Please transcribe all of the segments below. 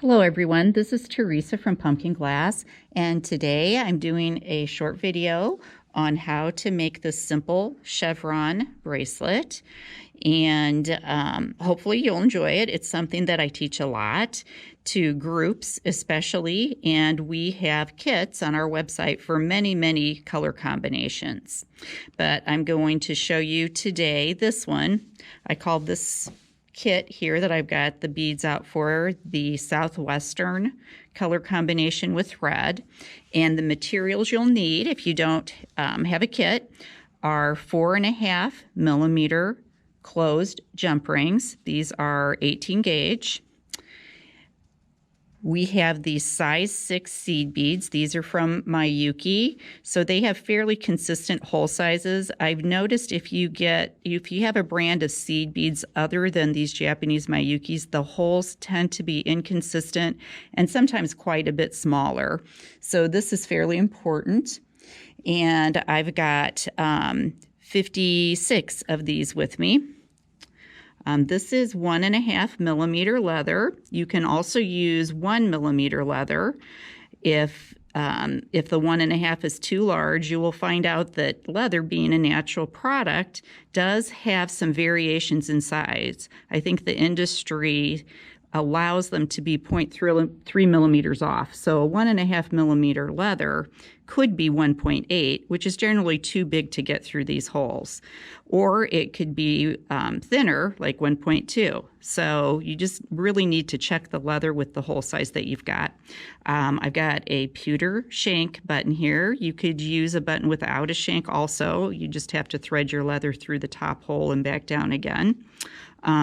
Hello everyone, this is Teresa from Pumpkin Glass, and today I'm doing a short video on how to make this simple chevron bracelet, and hopefully you'll enjoy it. It's something that I teach a lot to groups especially, and we have kits on our website for many color combinations. But I'm going to show you today this one. I called this kit here that I've got the beads out for the southwestern color combination with red, and the materials you'll need if you don't have a kit are 4.5 millimeter closed jump rings. These are 18 gauge. We have these size 6 seed beads. These are from Miyuki, so they have fairly consistent hole sizes. I've noticed if you have a brand of seed beads other than these Japanese Miyukis, the holes tend to be inconsistent and sometimes quite a bit smaller. So this is fairly important. And I've got 56 of these with me. This is 1.5 millimeter leather. You can also use 1 millimeter leather. If the 1.5 is too large, you will find out that leather, being a natural product, does have some variations in size. I think the industry allows them to be 0.3 millimeters off. So a 1.5 millimeter leather could be 1.8, which is generally too big to get through these holes. Or it could be thinner, like 1.2. So you just really need to check the leather with the hole size that you've got. I've got a pewter shank button here. You could use a button without a shank also. You just have to thread your leather through the top hole and back down again.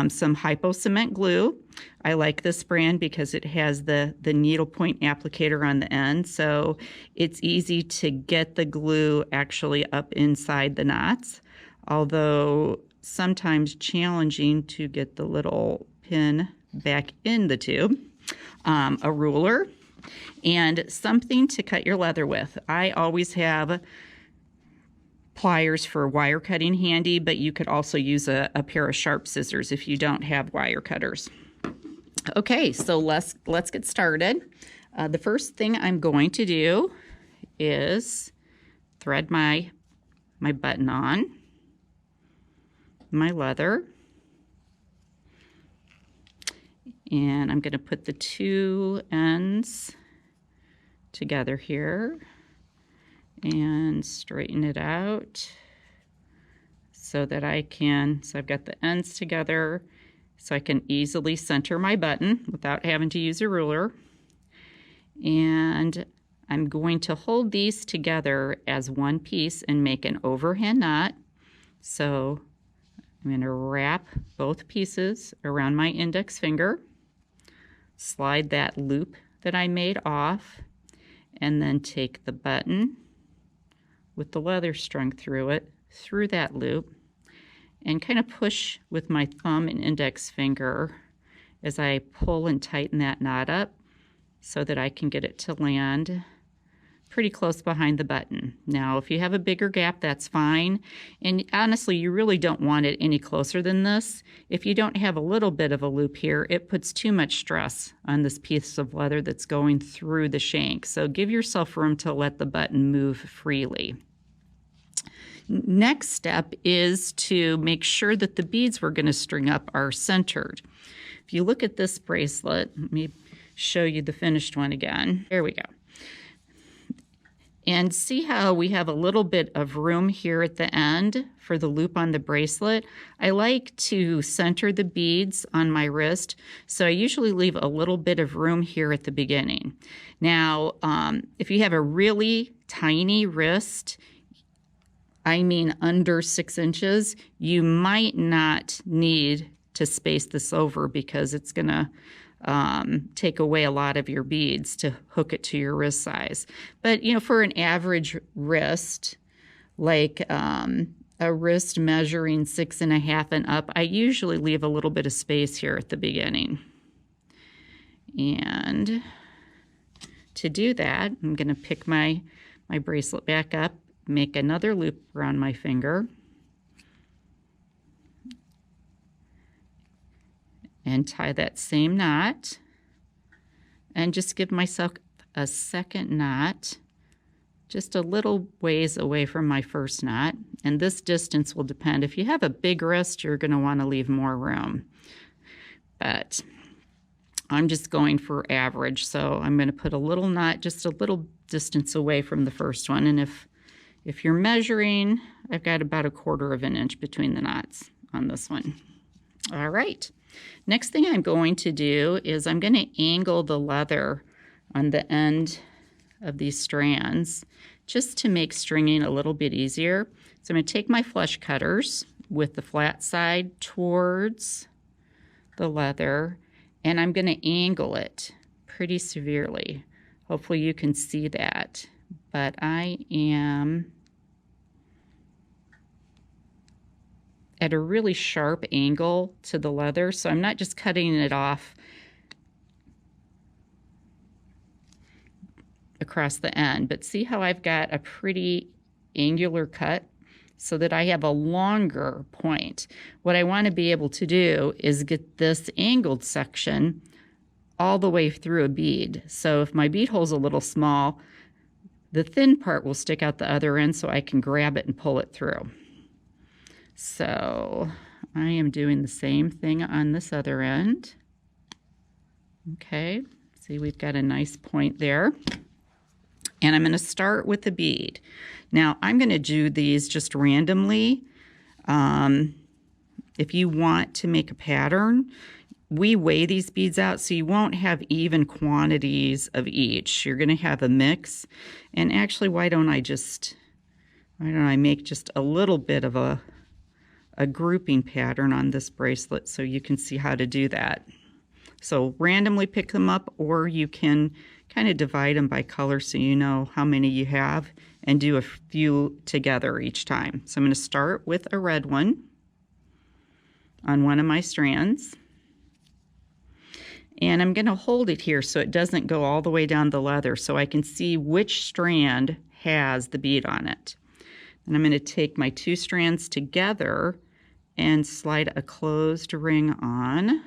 Some hypo cement glue. I like this brand because it has the needlepoint applicator on the end, so it's easy to get the glue actually up inside the knots, although sometimes challenging to get the little pin back in the tube. A ruler and something to cut your leather with. I always have pliers for wire cutting handy, but you could also use a pair of sharp scissors if you don't have wire cutters. Okay, so let's get started. The first thing I'm going to do is thread my button on my leather, and I'm going to put the two ends together here and straighten it out so that so I've got the ends together so I can easily center my button without having to use a ruler. And I'm going to hold these together as one piece and make an overhand knot. So I'm going to wrap both pieces around my index finger, slide that loop that I made off, and then take the button with the leather strung through it, through that loop, and kind of push with my thumb and index finger as I pull and tighten that knot up so that I can get it to land pretty close behind the button. Now, if you have a bigger gap, that's fine. And honestly, you really don't want it any closer than this. If you don't have a little bit of a loop here, it puts too much stress on this piece of leather that's going through the shank. So give yourself room to let the button move freely. Next step is to make sure that the beads we're going to string up are centered. If you look at this bracelet, let me show you the finished one again. There we go. And see how we have a little bit of room here at the end for the loop on the bracelet? I like to center the beads on my wrist, so I usually leave a little bit of room here at the beginning. Now, if you have a really tiny wrist, I mean under 6 inches, you might not need to space this over because it's going to take away a lot of your beads to hook it to your wrist size. But, for an average wrist, like a wrist measuring 6.5 and up, I usually leave a little bit of space here at the beginning. And to do that, I'm going to pick my bracelet back up, make another loop around my finger, and tie that same knot and just give myself a second knot, just a little ways away from my first knot. And this distance will depend. If you have a big wrist, you're going to want to leave more room. But I'm just going for average, so I'm going to put a little knot just a little distance away from the first one. And if you're measuring, I've got about 1/4 of an inch between the knots on this one. All right. Next thing I'm going to do is I'm going to angle the leather on the end of these strands just to make stringing a little bit easier. So I'm going to take my flush cutters with the flat side towards the leather, and I'm going to angle it pretty severely. Hopefully you can see that, but I am at a really sharp angle to the leather, so I'm not just cutting it off across the end, but see how I've got a pretty angular cut so that I have a longer point. What I want to be able to do is get this angled section all the way through a bead. So if my bead hole's a little small, the thin part will stick out the other end so I can grab it and pull it through. So I am doing the same thing on this other end. Okay, see we've got a nice point there. And I'm going to start with the bead. Now I'm going to do these just randomly. If you want to make a pattern, we weigh these beads out so you won't have even quantities of each. You're going to have a mix. And actually, why don't I make just a little bit of a grouping pattern on this bracelet so you can see how to do that. So randomly pick them up, or you can kind of divide them by color so you know how many you have and do a few together each time. So I'm going to start with a red one on one of my strands. And I'm going to hold it here so it doesn't go all the way down the leather so I can see which strand has the bead on it. And I'm going to take my 2 strands together and slide a closed ring on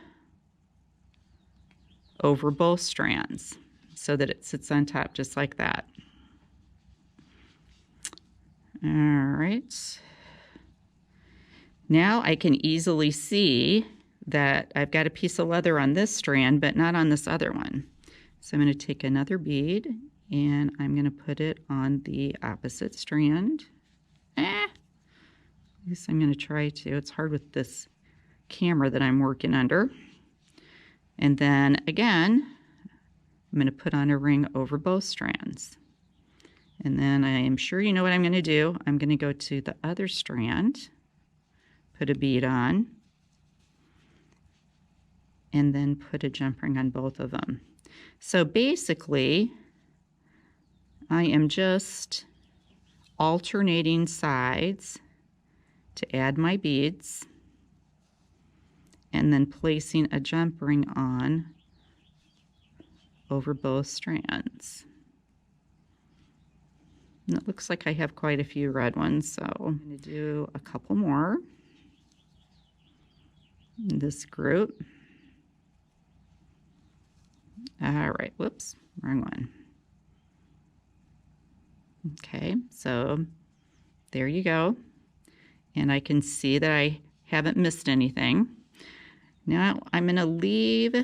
over both strands so that it sits on top just like that. All right. Now I can easily see that I've got a piece of leather on this strand, but not on this other one. So I'm going to take another bead and I'm going to put it on the opposite strand. At least I'm going to try to. It's hard with this camera that I'm working under. And then again, I'm going to put on a ring over both strands. And then I am sure you know what I'm going to do. I'm going to go to the other strand, put a bead on, and then put a jump ring on both of them. So basically, I am just alternating sides to add my beads and then placing a jump ring on over both strands. And it looks like I have quite a few red ones, so I'm going to do a couple more in this group. All right, whoops, wrong one. Okay, so there you go. And I can see that I haven't missed anything. Now I'm going to leave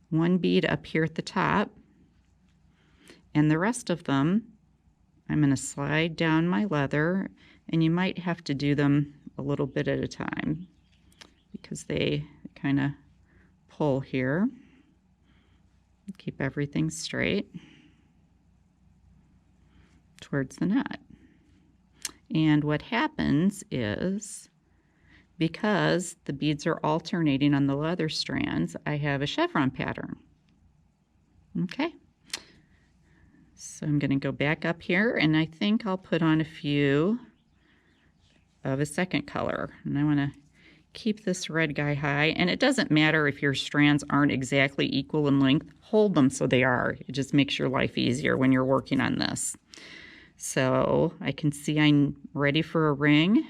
one bead up here at the top, and the rest of them I'm going to slide down my leather, and you might have to do them a little bit at a time because they kind of pull here. Keep everything straight towards the knot. And what happens is, because the beads are alternating on the leather strands, I have a chevron pattern. Okay. So I'm going to go back up here, and I think I'll put on a few of a second color. And I want to keep this red guy high. And it doesn't matter if your strands aren't exactly equal in length. Hold them so they are. It just makes your life easier when you're working on this. So I can see I'm ready for a ring.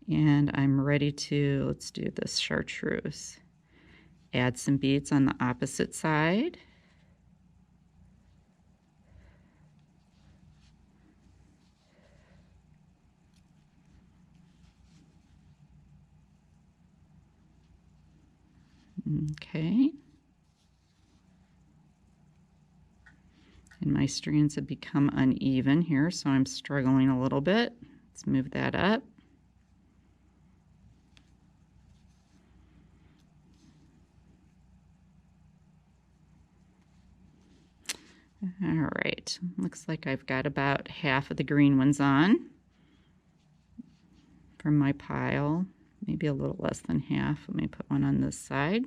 And I'm ready to, let's do this chartreuse. Add some beads on the opposite side. Okay. And my strands have become uneven here, so I'm struggling a little bit. Let's move that up. All right, looks like I've got about half of the green ones on from my pile, maybe a little less than half. Let me put one on this side.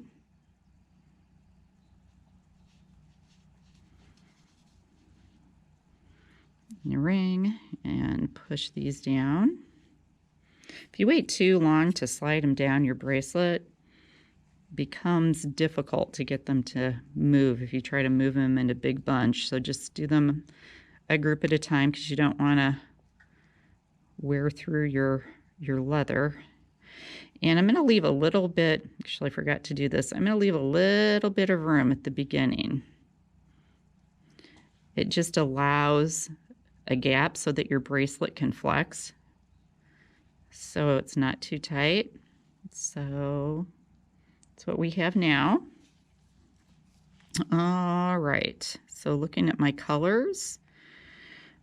The ring and push these down. If you wait too long to slide them down, your bracelet becomes difficult to get them to move if you try to move them in a big bunch. So just do them a group at a time because you don't want to wear through your leather. And I'm going to leave a little bit, actually I forgot to do this, I'm going to leave a little bit of room at the beginning. It just allows a gap so that your bracelet can flex, so it's not too tight. So that's what we have now. All right, so looking at my colors,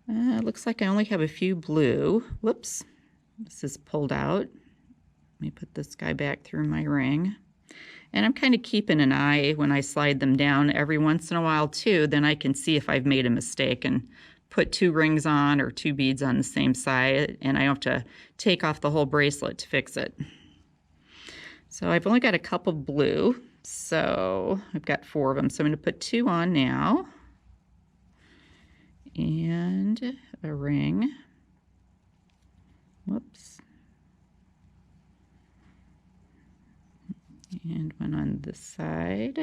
it looks like I only have a few blue. Whoops, this is pulled out. Let me put this guy back through my ring. And I'm kind of keeping an eye when I slide them down every once in a while too, then I can see if I've made a mistake and put 2 rings on or 2 beads on the same side, and I don't have to take off the whole bracelet to fix it. So I've only got a couple blue, so I've got 4 of them. So I'm going to put 2 on now, and a ring. Whoops. And one on this side.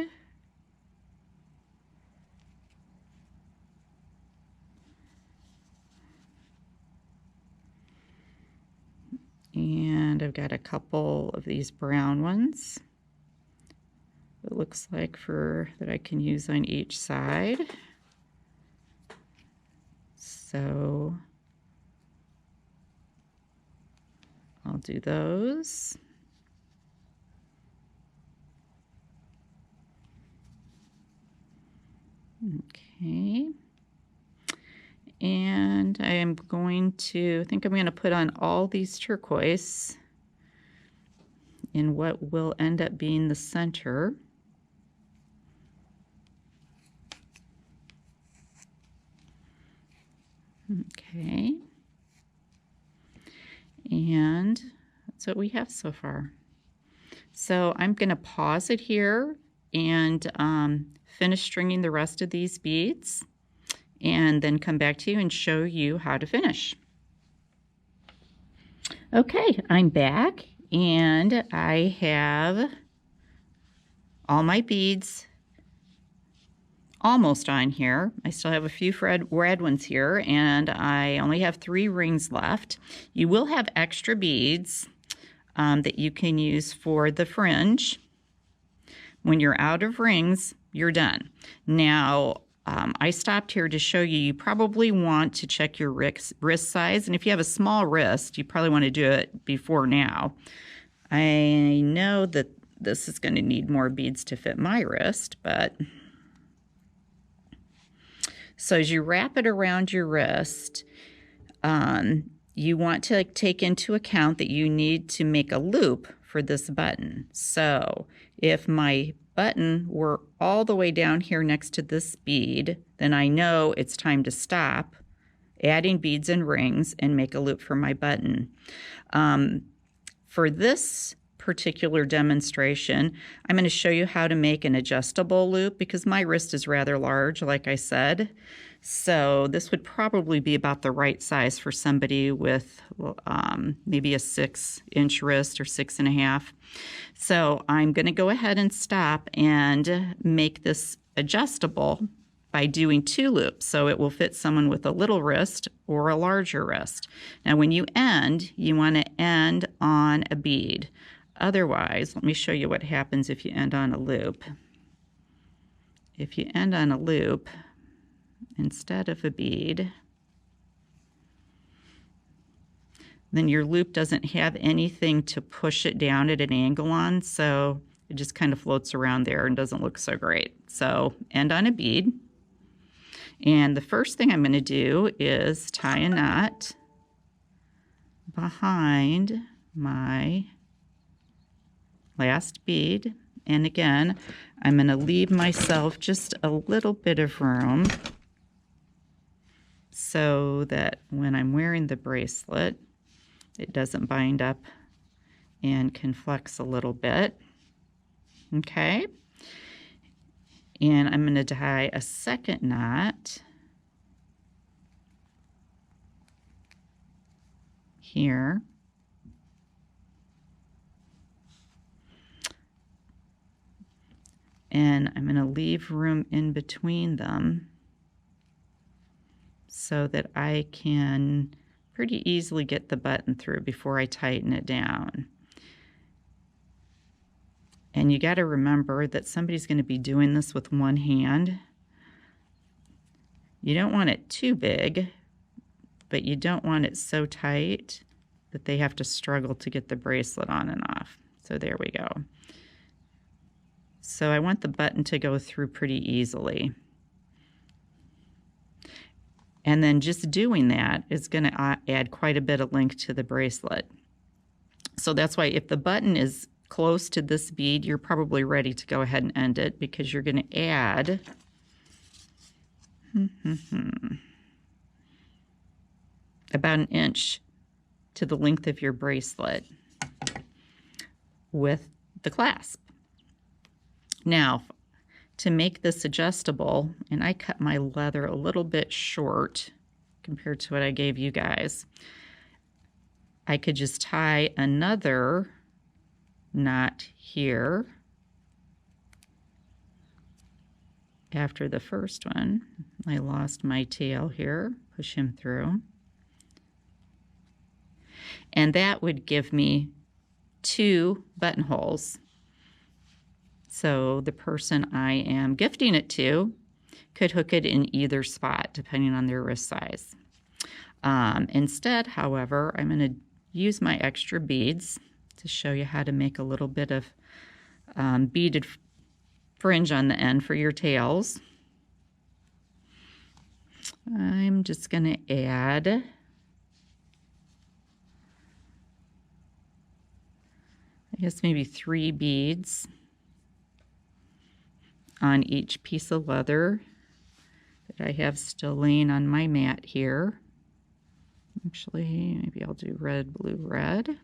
And I've got a couple of these brown ones, it looks like, that I can use on each side. So I'll do those. Okay. And I am going to, I think I'm going to put on all these turquoise in what will end up being the center. Okay. And that's what we have so far. So I'm going to pause it here and finish stringing the rest of these beads, and then come back to you and show you how to finish. Okay, I'm back, and I have all my beads almost on here. I still have a few red ones here, and I only have 3 rings left. You will have extra beads that you can use for the fringe. When you're out of rings, you're done. Now, I stopped here to show you, you probably want to check your wrist size, and if you have a small wrist, you probably want to do it before now. I know that this is going to need more beads to fit my wrist, but so as you wrap it around your wrist, you want to take into account that you need to make a loop for this button. So if my button were all the way down here next to this bead, then I know it's time to stop adding beads and rings and make a loop for my button. For this particular demonstration, I'm going to show you how to make an adjustable loop because my wrist is rather large, like I said. So this would probably be about the right size for somebody with maybe a 6-inch wrist or 6.5. So I'm going to go ahead and stop and make this adjustable by doing 2 loops, so it will fit someone with a little wrist or a larger wrist. Now when you end, you want to end on a bead. Otherwise, let me show you what happens if you end on a loop. If you end on a loop instead of a bead, then your loop doesn't have anything to push it down at an angle on, so it just kind of floats around there and doesn't look so great. So end on a bead. And the first thing I'm going to do is tie a knot behind my last bead. And again, I'm going to leave myself just a little bit of room so that when I'm wearing the bracelet, it doesn't bind up and can flex a little bit. Okay. And I'm going to tie a second knot here. And I'm going to leave room in between them so that I can pretty easily get the button through before I tighten it down. And you got to remember that somebody's going to be doing this with one hand. You don't want it too big, but you don't want it so tight that they have to struggle to get the bracelet on and off. So there we go. So I want the button to go through pretty easily. And then just doing that is going to add quite a bit of length to the bracelet. So that's why if the button is close to this bead, you're probably ready to go ahead and end it, because you're going to add about 1 inch to the length of your bracelet with the clasp. Now, to make this adjustable, and I cut my leather a little bit short compared to what I gave you guys, I could just tie another knot here after the first one. I lost my tail here, push him through. And that would give me 2 buttonholes. So the person I am gifting it to could hook it in either spot, depending on their wrist size. Instead, however, I'm going to use my extra beads to show you how to make a little bit of beaded fringe on the end for your tails. I'm just going to add I guess maybe 3 beads on each piece of leather that I have still laying on my mat here. Actually, maybe I'll do red, blue, red.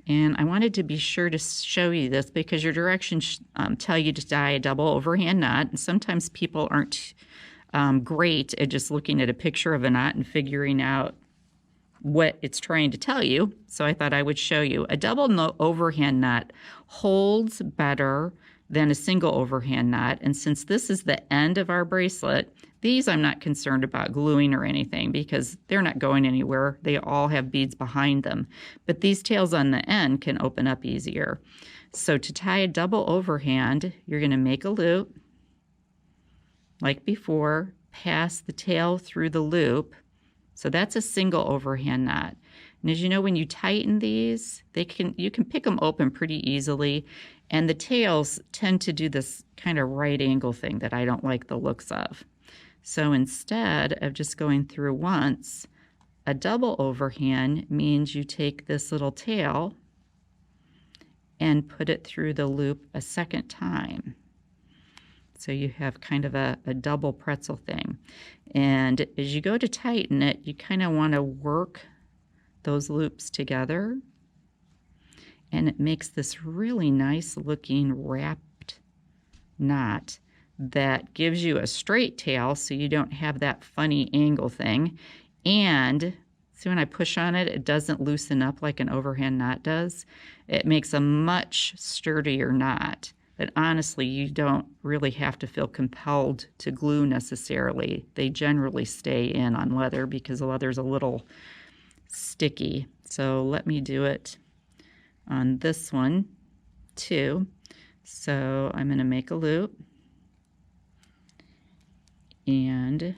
And I wanted to be sure to show you this because your directions tell you to tie a double overhand knot. And sometimes people aren't great at just looking at a picture of a knot and figuring out what it's trying to tell you. So I thought I would show you. A double overhand knot holds better than a single overhand knot. And since this is the end of our bracelet, these I'm not concerned about gluing or anything because they're not going anywhere. They all have beads behind them. But these tails on the end can open up easier. So to tie a double overhand, you're going to make a loop like before, pass the tail through the loop. So that's a single overhand knot. And as you know, when you tighten these, you can pick them open pretty easily. And the tails tend to do this kind of right angle thing that I don't like the looks of. So instead of just going through once, a double overhand means you take this little tail and put it through the loop a second time. So you have kind of a double pretzel thing. And as you go to tighten it, you kind of want to work those loops together. And it makes this really nice looking wrapped knot that gives you a straight tail so you don't have that funny angle thing. And see, when I push on it, it doesn't loosen up like an overhand knot does. It makes a much sturdier knot. But honestly, you don't really have to feel compelled to glue necessarily. They generally stay in on leather because the leather's a little sticky. So let me do it on this one too. So I'm going to make a loop, and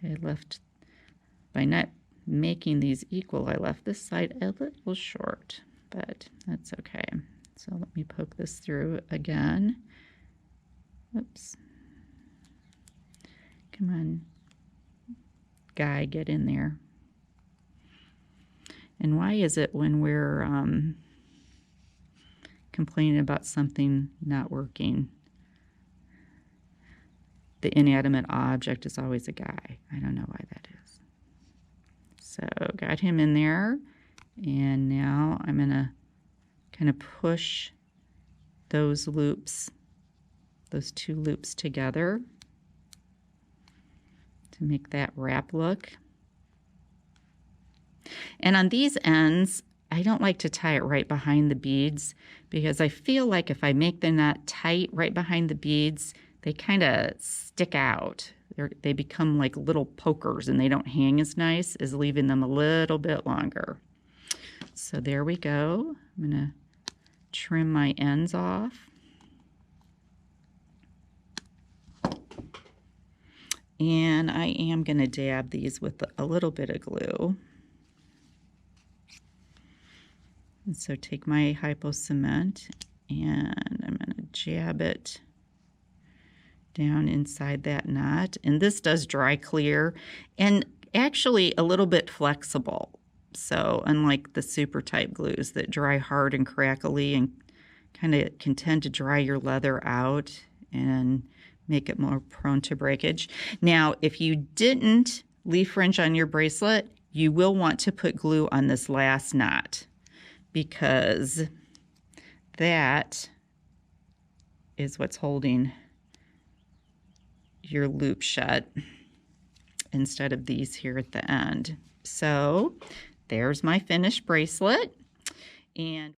I left, by not making these equal, I left this side a little short, but that's okay. So let me poke this through again. Oops. Come on, guy, get in there. And why is it when we're complaining about something not working, the inanimate object is always a guy? I don't know why that is. So got him in there, and now I'm going to kind of push those loops, those two loops together to make that wrap look. And on these ends, I don't like to tie it right behind the beads, because I feel like if I make the knot tight right behind the beads, they kind of stick out. They become like little pokers, and they don't hang as nice as leaving them a little bit longer. So there we go. I'm going to trim my ends off. And I am going to dab these with a little bit of glue. And so take my hypo cement, and I'm going to jab it down inside that knot. And this does dry clear, and actually a little bit flexible. So unlike the super type glues that dry hard and crackly and kind of can tend to dry your leather out and make it more prone to breakage. Now, if you didn't leave fringe on your bracelet, you will want to put glue on this last knot, because that is what's holding your loop shut instead of these here at the end. So there's my finished bracelet. And